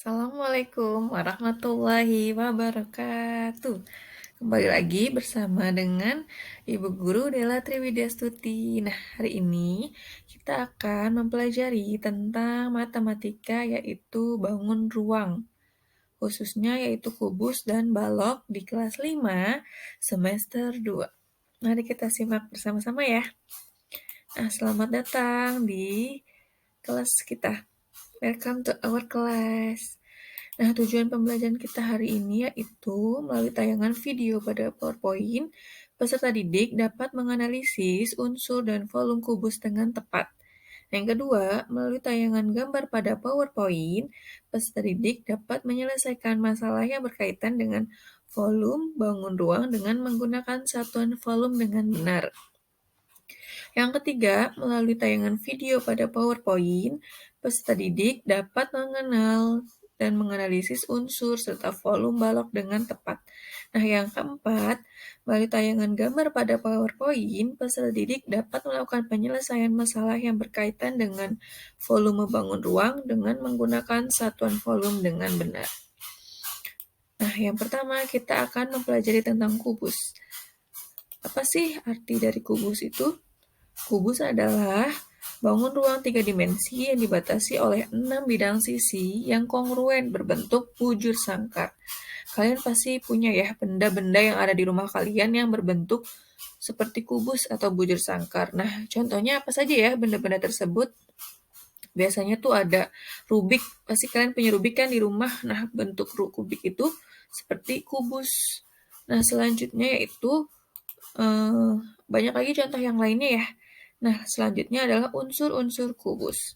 Assalamualaikum warahmatullahi wabarakatuh. Kembali lagi bersama dengan Ibu Guru Della Triwidyastuti. Nah, hari ini kita akan mempelajari tentang matematika yaitu bangun ruang. Khususnya yaitu kubus dan balok di kelas 5 semester 2. Mari kita simak bersama-sama ya. Nah, selamat datang di kelas kita. Welcome to our class. Nah, tujuan pembelajaran kita hari ini yaitu melalui tayangan video pada PowerPoint, peserta didik dapat menganalisis unsur dan volume kubus dengan tepat. Yang kedua, melalui tayangan gambar pada PowerPoint, peserta didik dapat menyelesaikan masalah yang berkaitan dengan volume bangun ruang dengan menggunakan satuan volume dengan benar. Yang ketiga, melalui tayangan video pada PowerPoint, peserta didik dapat mengenal dan menganalisis unsur serta volume balok dengan tepat. Nah, yang keempat, melalui tayangan gambar pada PowerPoint, peserta didik dapat melakukan penyelesaian masalah yang berkaitan dengan volume bangun ruang dengan menggunakan satuan volume dengan benar. Nah, yang pertama kita akan mempelajari tentang kubus. Apa sih arti dari kubus itu? Kubus adalah bangun ruang 3 dimensi yang dibatasi oleh 6 bidang sisi yang kongruen berbentuk bujur sangkar. Kalian pasti punya ya benda-benda yang ada di rumah kalian yang berbentuk seperti kubus atau bujur sangkar. Nah, contohnya apa saja ya benda-benda tersebut? Biasanya tuh ada Rubik. Pasti kalian punya Rubik kan di rumah. Nah, bentuk Rubik itu seperti kubus. Nah, selanjutnya yaitu banyak lagi contoh yang lainnya ya. Nah, selanjutnya adalah unsur-unsur kubus.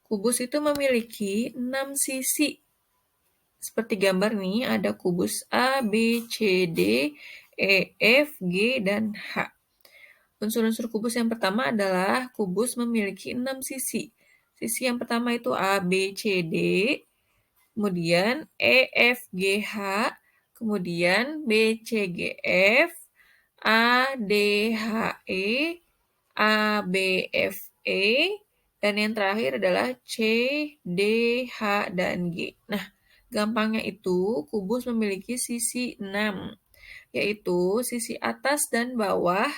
Kubus itu memiliki 6 sisi. Seperti gambar nih, ada kubus A, B, C, D, E, F, G, dan H. Unsur-unsur kubus yang pertama adalah kubus memiliki 6 sisi. Sisi yang pertama itu A, B, C, D, kemudian E, F, G, H, kemudian B, C, G, F, A, D, H, E, A, B, F, E, dan yang terakhir adalah C, D, H, dan G. Nah, gampangnya itu kubus memiliki sisi 6, yaitu sisi atas dan bawah,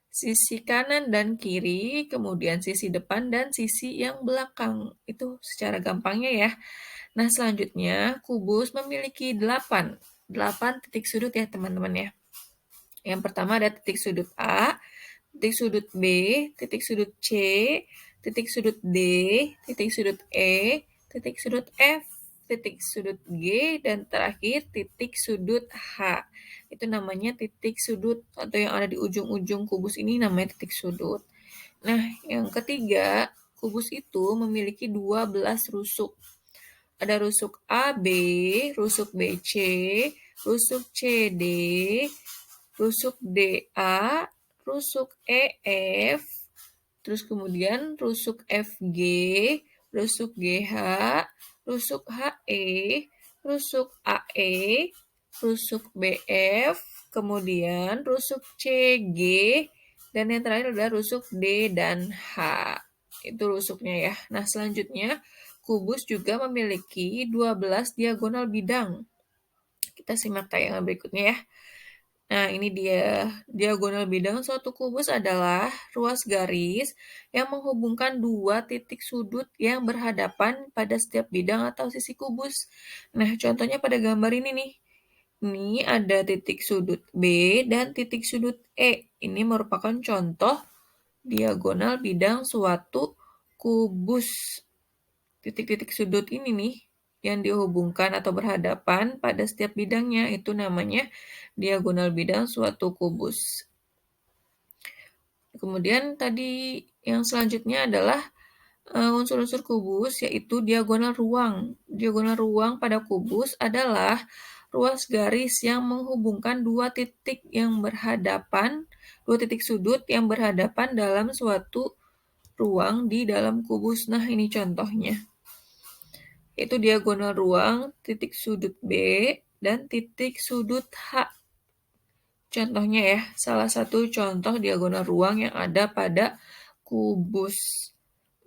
sisi kanan dan kiri, kemudian sisi depan dan sisi yang belakang. Itu secara gampangnya ya. Nah, selanjutnya kubus memiliki 8 titik sudut ya teman-teman ya. Yang pertama ada titik sudut A, titik sudut B, titik sudut C, titik sudut D, titik sudut E, titik sudut F, titik sudut G, dan terakhir titik sudut H. Itu namanya titik sudut atau yang ada di ujung-ujung kubus ini namanya titik sudut. Nah, yang ketiga, kubus itu memiliki 12 rusuk. Ada rusuk AB, rusuk BC, rusuk CD, rusuk DA, rusuk EF, terus kemudian rusuk FG, rusuk GH, rusuk HE, rusuk AE, rusuk BF, kemudian rusuk CG, dan yang terakhir adalah rusuk D dan H. Itu rusuknya ya. Nah, selanjutnya kubus juga memiliki 12 diagonal bidang. Kita simak tayangan berikutnya ya. Nah, ini dia. Diagonal bidang suatu kubus adalah ruas garis yang menghubungkan dua titik sudut yang berhadapan pada setiap bidang atau sisi kubus. Nah, contohnya pada gambar ini nih. Ini ada titik sudut B dan titik sudut E. Ini merupakan contoh diagonal bidang suatu kubus. Titik-titik sudut ini nih yang dihubungkan atau berhadapan pada setiap bidangnya itu namanya diagonal bidang suatu kubus. Kemudian tadi yang selanjutnya adalah unsur-unsur kubus yaitu diagonal ruang. Diagonal ruang pada kubus adalah ruas garis yang menghubungkan dua titik sudut yang berhadapan dalam suatu ruang di dalam kubus. Nah, ini contohnya. Yaitu diagonal ruang, titik sudut B, dan titik sudut H. Contohnya ya, salah satu contoh diagonal ruang yang ada pada kubus.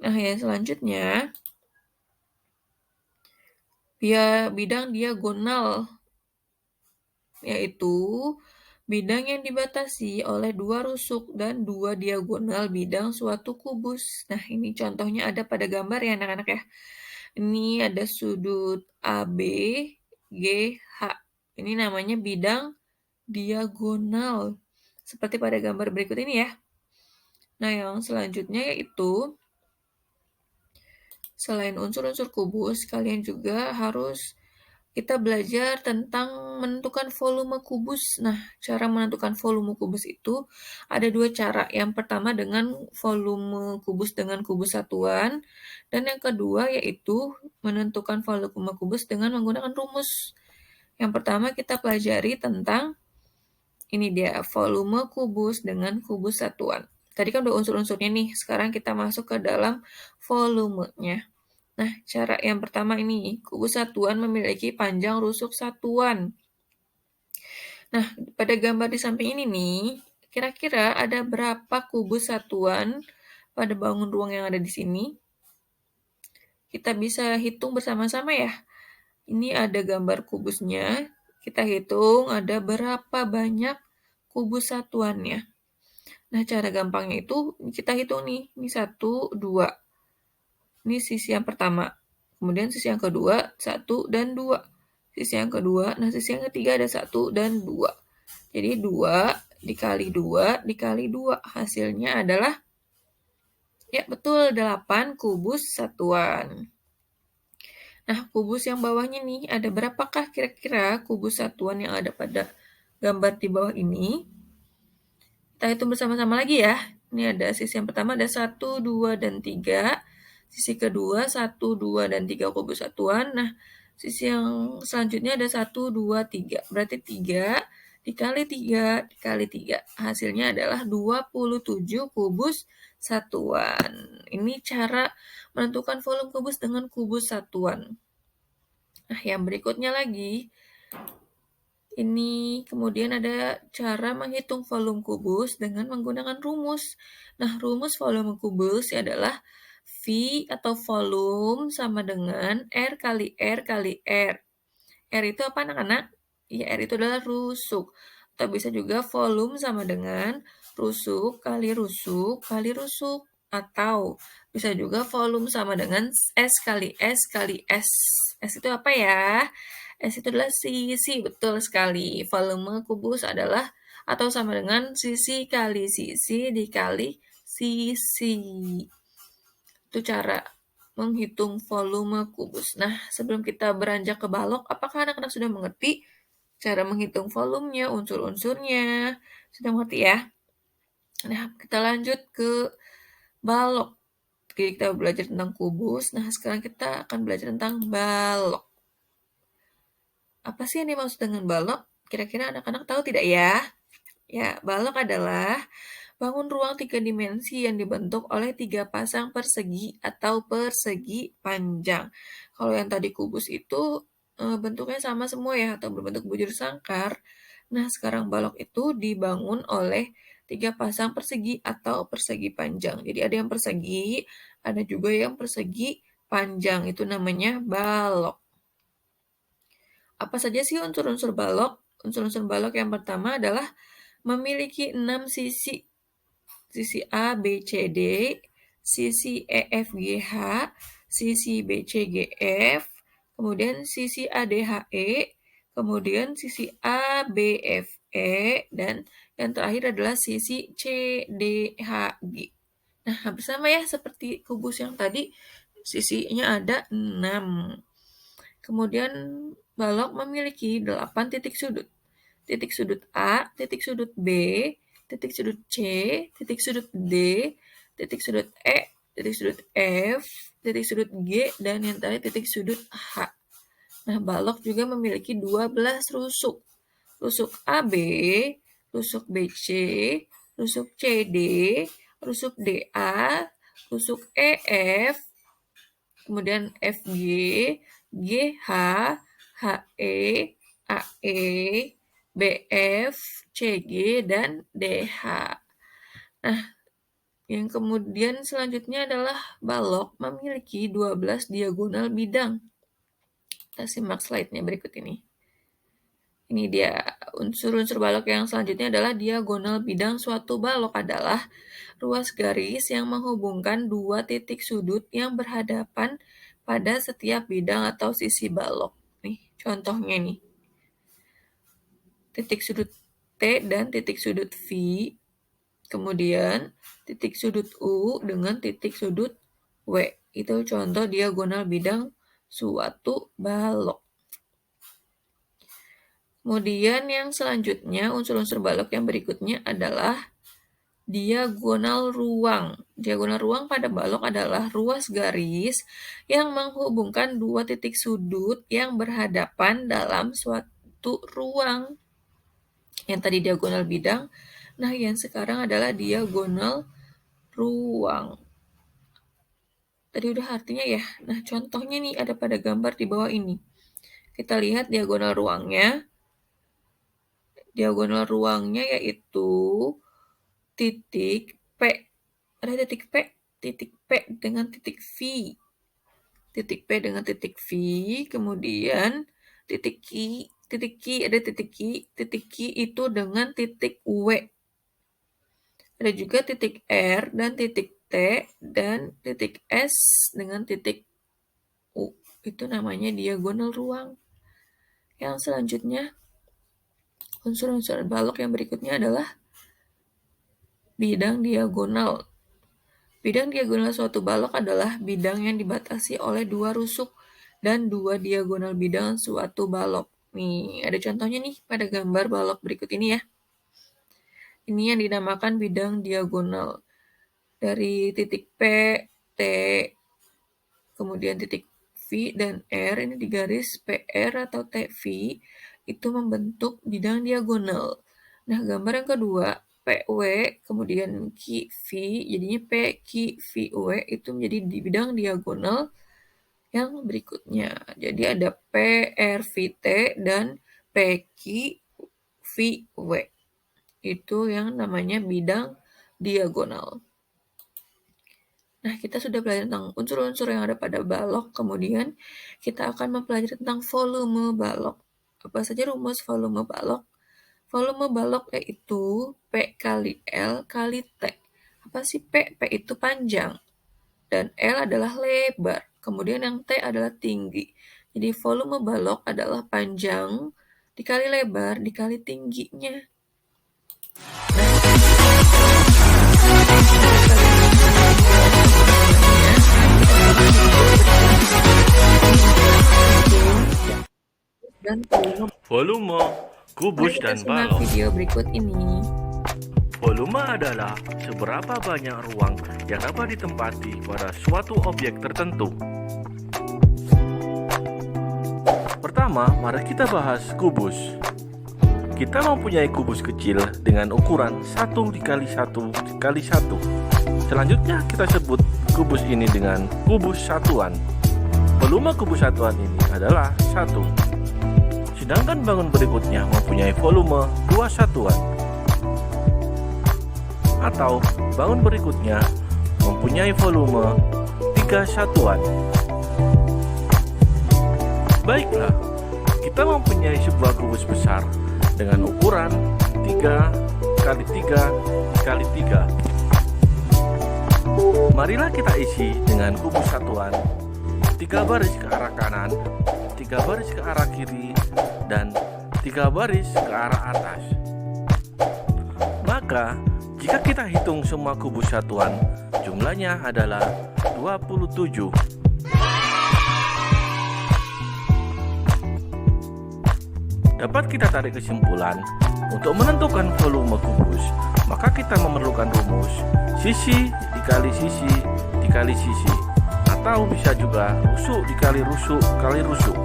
Nah, yang selanjutnya, bidang diagonal, yaitu bidang yang dibatasi oleh dua rusuk dan dua diagonal bidang suatu kubus. Nah, ini contohnya ada pada gambar ya anak-anak ya. Ini ada sudut AB, GH. Ini namanya bidang diagonal. Seperti pada gambar berikut ini ya. Nah, yang selanjutnya yaitu selain unsur-unsur kubus, kalian juga harus kita belajar tentang menentukan volume kubus. Nah, cara menentukan volume kubus itu ada dua cara. Yang pertama dengan volume kubus dengan kubus satuan, dan yang kedua yaitu menentukan volume kubus dengan menggunakan rumus. Yang pertama kita pelajari tentang ini dia volume kubus dengan kubus satuan. Tadi kan udah unsur-unsurnya nih, sekarang kita masuk ke dalam volumenya. Nah, cara yang pertama ini, kubus satuan memiliki panjang rusuk satuan. Nah, pada gambar di samping ini nih, kira-kira ada berapa kubus satuan pada bangun ruang yang ada di sini? Kita bisa hitung bersama-sama ya. Ini ada gambar kubusnya, kita hitung ada berapa banyak kubus satuannya. Nah, cara gampangnya itu kita hitung nih, ini 1, 2. Ini sisi yang pertama. Kemudian sisi yang kedua, 1 dan 2. Sisi yang kedua, nah sisi yang ketiga ada 1 dan 2. Jadi 2 dikali 2 dikali 2. Hasilnya adalah, ya betul, 8 kubus satuan. Nah, kubus yang bawahnya nih, ada berapakah kira-kira kubus satuan yang ada pada gambar di bawah ini? Kita hitung bersama-sama lagi ya. Ini ada sisi yang pertama ada 1, 2, dan 3. Sisi kedua 1, 2, dan 3 kubus satuan. Nah, sisi yang selanjutnya ada 1, 2, 3. Berarti 3 dikali 3 dikali 3. Hasilnya adalah 27 kubus satuan. Ini cara menentukan volume kubus dengan kubus satuan. Nah, yang berikutnya lagi, ini kemudian ada cara menghitung volume kubus dengan menggunakan rumus. Nah, rumus volume kubus adalah V atau volume sama dengan R kali R kali R. R itu apa anak-anak? Ya, R itu adalah rusuk. Atau bisa juga volume sama dengan rusuk kali rusuk kali rusuk. Atau bisa juga volume sama dengan S kali S kali S. S itu apa ya? S itu adalah sisi, betul sekali. Volume kubus adalah atau sama dengan sisi kali sisi dikali sisi. Itu cara menghitung volume kubus. Nah, sebelum kita beranjak ke balok, apakah anak-anak sudah mengerti cara menghitung volumenya, unsur-unsurnya? Sudah mengerti ya? Nah, kita lanjut ke balok. Jadi kita belajar tentang kubus. Nah, sekarang kita akan belajar tentang balok. Apa sih yang dimaksud dengan balok? Kira-kira anak-anak tahu tidak ya? Ya, balok adalah bangun ruang 3 dimensi yang dibentuk oleh 3 pasang persegi atau persegi panjang. Kalau yang tadi kubus itu bentuknya sama semua ya, atau berbentuk bujur sangkar. Nah, sekarang balok itu dibangun oleh 3 pasang persegi atau persegi panjang. Jadi ada yang persegi, ada juga yang persegi panjang. Itu namanya balok. Apa saja sih unsur-unsur balok? Unsur-unsur balok yang pertama adalah memiliki 6 sisi. Sisi A, B, C, D, sisi E, F, G, H, sisi B, C, G, F, kemudian sisi A, D, H, E, kemudian sisi A, B, F, E, dan yang terakhir adalah sisi C, D, H, G. Nah, hampir sama ya seperti kubus yang tadi, sisinya ada 6. Kemudian balok memiliki 8 titik sudut. Titik sudut A, titik sudut B, titik sudut C, titik sudut D, titik sudut E, titik sudut F, titik sudut G, dan yang terakhir titik sudut H. Nah, balok juga memiliki 12 rusuk. Rusuk AB, rusuk BC, rusuk CD, rusuk DA, rusuk EF, kemudian FG, GH, HE, AE, BF, CG, dan DH. Nah, yang kemudian selanjutnya adalah balok memiliki 12 diagonal bidang. Kita simak slide-nya berikut ini. Ini dia, unsur-unsur balok yang selanjutnya adalah diagonal bidang suatu balok adalah ruas garis yang menghubungkan dua titik sudut yang berhadapan pada setiap bidang atau sisi balok. Nih, contohnya nih. Titik sudut T dan titik sudut V, kemudian titik sudut U dengan titik sudut W. Itu contoh diagonal bidang suatu balok. Kemudian yang selanjutnya, unsur-unsur balok yang berikutnya adalah diagonal ruang. Diagonal ruang pada balok adalah ruas garis yang menghubungkan dua titik sudut yang berhadapan dalam suatu ruang. Yang tadi diagonal bidang, nah yang sekarang adalah diagonal ruang. Tadi udah artinya ya. Nah, contohnya nih ada pada gambar di bawah ini. Kita lihat diagonal ruangnya. Diagonal ruangnya yaitu titik P. Ada titik P dengan titik V. Titik P dengan titik V, kemudian titik Q, ada titik Q itu dengan titik W. Ada juga titik R dan titik T dan titik S dengan titik U. Itu namanya diagonal ruang. Yang selanjutnya, unsur-unsur balok yang berikutnya adalah bidang diagonal. Bidang diagonal suatu balok adalah bidang yang dibatasi oleh dua rusuk dan dua diagonal bidang suatu balok. Nih, ada contohnya nih pada gambar balok berikut ini ya. Ini yang dinamakan bidang diagonal. Dari titik P, T, kemudian titik V dan R, ini di garis PR atau TV, itu membentuk bidang diagonal. Nah, gambar yang kedua, PW, kemudian QV, jadinya PQVW, itu menjadi di bidang diagonal yang berikutnya. Jadi ada PRVT dan PQVW. Itu yang namanya bidang diagonal. Nah, kita sudah belajar tentang unsur-unsur yang ada pada balok, kemudian kita akan mempelajari tentang volume balok. Apa saja rumus volume balok? Volume balok yaitu P kali L kali T. Apa sih P? P itu panjang, dan L adalah lebar, kemudian yang T adalah tinggi. Jadi volume balok adalah panjang dikali lebar dikali tingginya. Dan volume kubus dan balok. Video berikut ini. Volume adalah seberapa banyak ruang yang dapat ditempati pada suatu objek tertentu. Pertama, mari kita bahas kubus. Kita mempunyai kubus kecil dengan ukuran 1 dikali 1 dikali 1. Selanjutnya kita sebut kubus ini dengan kubus satuan. Volume kubus satuan ini adalah 1. Sedangkan bangun berikutnya mempunyai volume 2 satuan. Atau bangun berikutnya mempunyai volume 3 satuan. Baiklah, kita mempunyai sebuah kubus besar dengan ukuran 3 kali 3 kali 3. Marilah kita isi dengan kubus satuan 3 baris ke arah kanan, 3 baris ke arah kiri, dan 3 baris ke arah atas. Maka, jika kita hitung semua kubus satuan, jumlahnya adalah 27. Dapat kita tarik kesimpulan, untuk menentukan volume kubus, maka kita memerlukan rumus sisi dikali sisi dikali sisi, atau bisa juga rusuk dikali rusuk kali rusuk.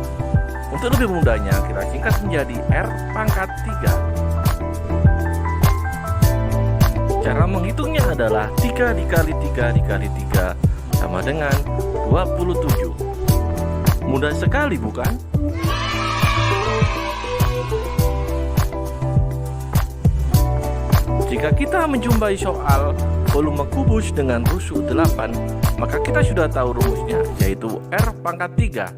Untuk lebih mudahnya, kita singkat menjadi R pangkat 3. Cara menghitungnya adalah 3 dikali 3 dikali 3 sama dengan 27. Mudah sekali bukan? Jika kita menjumpai soal volume kubus dengan rusuk 8, maka kita sudah tahu rumusnya, yaitu R pangkat 3.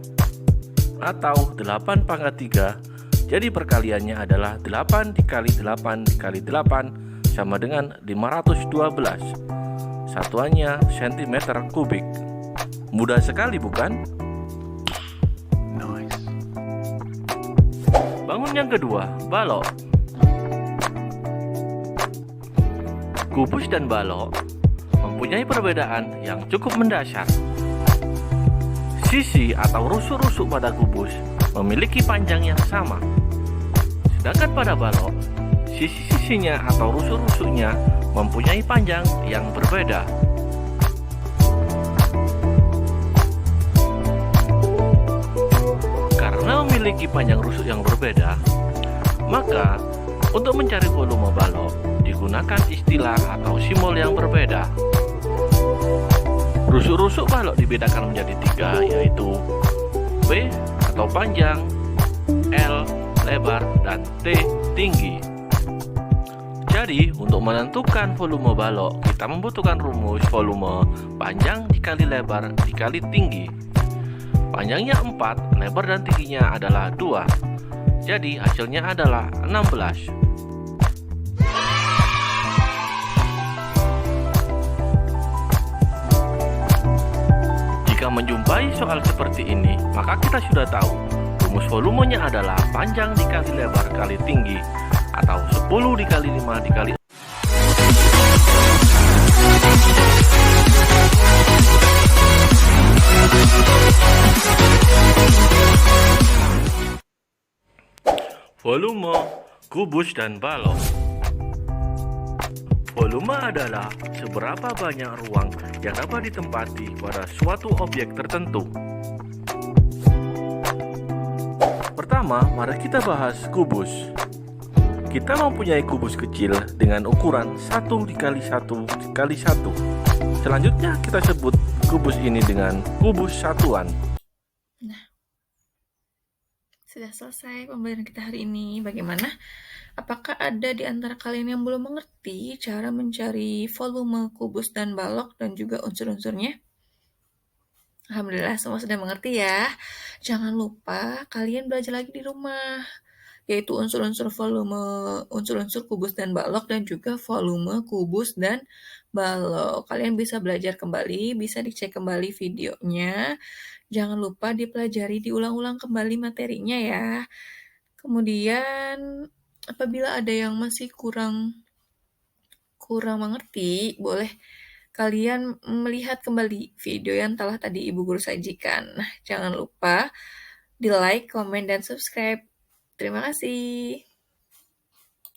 atau 8 pangkat 3. Jadi perkaliannya adalah 8 dikali 8 dikali 8 sama dengan 512. Satuannya cm kubik. Mudah sekali bukan? Nice. Bangun yang kedua, balok. Kubus dan balok mempunyai perbedaan yang cukup mendasar. Sisi atau rusuk-rusuk pada kubus memiliki panjang yang sama. Sedangkan pada balok, sisi-sisinya atau rusuk-rusuknya mempunyai panjang yang berbeda. Karena memiliki panjang rusuk yang berbeda, maka untuk mencari volume balok digunakan istilah atau simbol yang berbeda. Rusuk-rusuk balok dibedakan menjadi 3, yaitu P atau panjang, L lebar, dan T tinggi. Jadi untuk menentukan volume balok, kita membutuhkan rumus volume panjang dikali lebar dikali tinggi. Panjangnya 4, lebar dan tingginya adalah 2. Jadi hasilnya adalah 16. Jika menjumpai soal seperti ini, maka kita sudah tahu rumus volumenya adalah panjang dikali lebar kali tinggi, atau 10 dikali 5 dikali. Volume, kubus, dan balok. Volume adalah seberapa banyak ruang yang dapat ditempati pada suatu objek tertentu. Pertama, mari kita bahas kubus. Kita mempunyai kubus kecil dengan ukuran 1 dikali 1 dikali 1. Selanjutnya kita sebut kubus ini dengan kubus satuan. Sudah selesai pembelajaran kita hari ini. Bagaimana? Apakah ada di antara kalian yang belum mengerti cara mencari volume kubus dan balok dan juga unsur-unsurnya? Alhamdulillah semua sudah mengerti ya. Jangan lupa kalian belajar lagi di rumah, yaitu unsur-unsur kubus dan balok dan juga volume kubus dan balok. Kalian bisa belajar kembali, bisa dicek kembali videonya. Jangan lupa dipelajari, diulang-ulang kembali materinya ya. Kemudian apabila ada yang masih kurang mengerti, boleh kalian melihat kembali video yang telah tadi Ibu Guru sajikan. Nah, jangan lupa di like, komen, dan subscribe. Terima kasih.